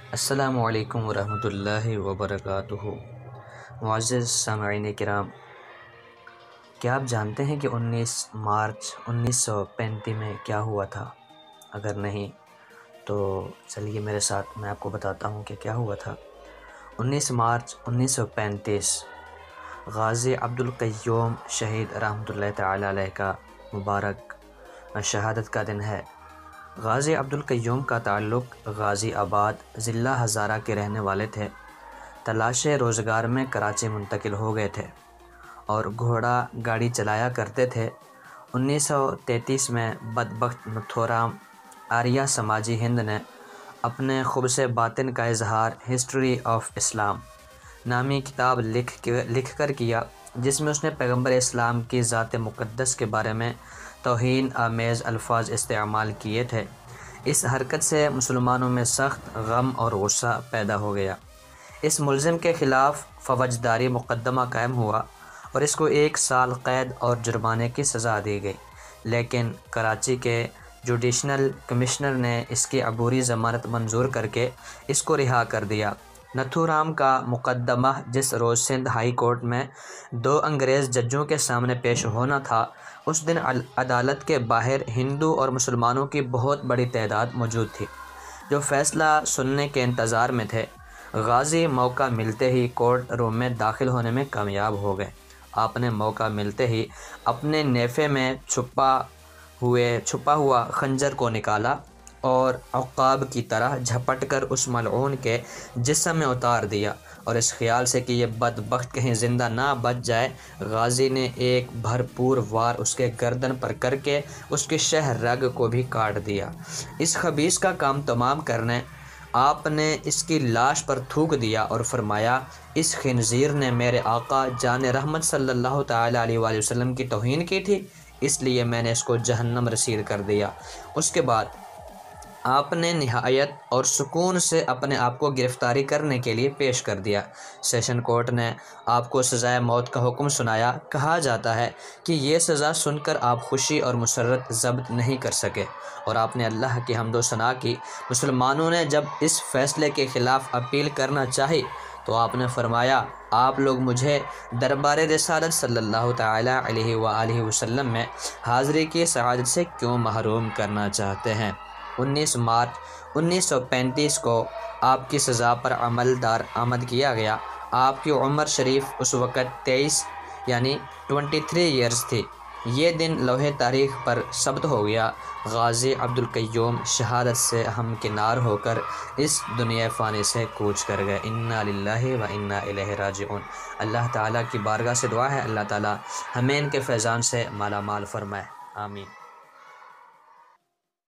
السلام علیکم ورحمۃ اللہ وبرکاتہ۔ معزز سامعین کرام، کیا آپ جانتے ہیں کہ 19 مارچ 1935 میں کیا ہوا تھا؟ اگر نہیں تو چلیے میرے ساتھ، میں آپ کو بتاتا ہوں کہ کیا ہوا تھا۔ 19 مارچ 1935 غازی عبدالقیوم شہید رحمۃ اللہ تعالی علیہ کا مبارک شہادت کا دن ہے۔ غازی عبدالقیوم کا تعلق غازی آباد ضلع ہزارہ کے رہنے والے تھے۔ تلاش روزگار میں کراچی منتقل ہو گئے تھے اور گھوڑا گاڑی چلایا کرتے تھے۔ 1933 میں بدبخت نتھورام آریہ سماجی ہند نے اپنے خبث باطن کا اظہار ہسٹری آف اسلام نامی کتاب لکھ کر کیا، جس میں اس نے پیغمبر اسلام کی ذات مقدس کے بارے میں توہین آمیز الفاظ استعمال کیے تھے۔ اس حرکت سے مسلمانوں میں سخت غم اور غصہ پیدا ہو گیا۔ اس ملزم کے خلاف فوجداری مقدمہ قائم ہوا اور اس کو 1 سال قید اور جرمانے کی سزا دی گئی، لیکن کراچی کے جوڈیشنل کمشنر نے اس کی عبوری ضمانت منظور کر کے اس کو رہا کر دیا۔ نتھورام کا مقدمہ جس روز سندھ ہائی کورٹ میں 2 انگریز ججوں کے سامنے پیش ہونا تھا، اس دن عدالت کے باہر ہندو اور مسلمانوں کی بہت بڑی تعداد موجود تھی، جو فیصلہ سننے کے انتظار میں تھے۔ غازی موقع ملتے ہی کورٹ روم میں داخل ہونے میں کامیاب ہو گئے۔ آپ نے موقع ملتے ہی اپنے نیفے میں چھپا ہوا خنجر کو نکالا اور عقاب کی طرح جھپٹ کر اس ملعون کے جسم میں اتار دیا، اور اس خیال سے کہ یہ بدبخت کہیں زندہ نہ بچ جائے، غازی نے ایک بھرپور وار اس کے گردن پر کر کے اس کی شہ رگ کو بھی کاٹ دیا۔ اس خبیث کا کام تمام کرنے آپ نے اس کی لاش پر تھوک دیا اور فرمایا، اس خنزیر نے میرے آقا جان رحمت صلی اللہ تعالی علیہ وآلہ وسلم کی توہین کی تھی، اس لیے میں نے اس کو جہنم رسید کر دیا۔ اس کے بعد آپ نے نہایت اور سکون سے اپنے آپ کو گرفتاری کرنے کے لیے پیش کر دیا۔ سیشن کورٹ نے آپ کو سزائے موت کا حکم سنایا۔ کہا جاتا ہے کہ یہ سزا سن کر آپ خوشی اور مسرت ضبط نہیں کر سکے اور آپ نے اللہ کی حمد و ثنا کی۔ مسلمانوں نے جب اس فیصلے کے خلاف اپیل کرنا چاہی تو آپ نے فرمایا، آپ لوگ مجھے دربار رسالت صلی اللہ تعالی علیہ وآلہ وسلم میں حاضری کی سعادت سے کیوں محروم کرنا چاہتے ہیں؟ 19 مارچ 1935 کو آپ کی سزا پر عمل درآمد کیا گیا۔ آپ کی عمر شریف اس وقت 23 یعنی 23 ایئرز تھی۔ یہ دن لوح تاریخ پر ثبت ہو گیا۔ غازی عبدالقیوم شہادت سے ہمکنار ہو کر اس دنیا فانی سے کوچ کر گئے۔ انا للہ و انا الیہ راجعون۔ اللہ تعالیٰ کی بارگاہ سے دعا ہے، اللہ تعالیٰ ہمیں ان کے فیضان سے مالا مال فرمائے، آمین۔